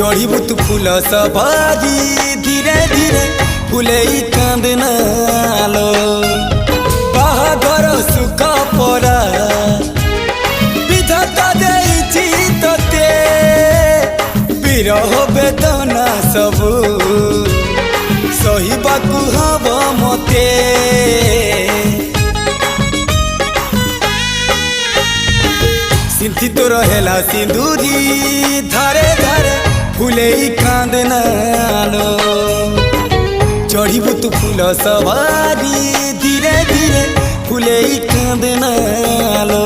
चढ़ीबू तू फूल सवारी धीरे धीरे फूले कांदनालो बाहागर सुख परा विधाता देइछि तते विरह वेदना सबू सहिबाकू हब मते सिंथी तो रहेला सिंदूरी धारे धारे फूले कांदनालो चढ़ीबू तू फूल सवारी धीरे धीरे फूले कांदनालो।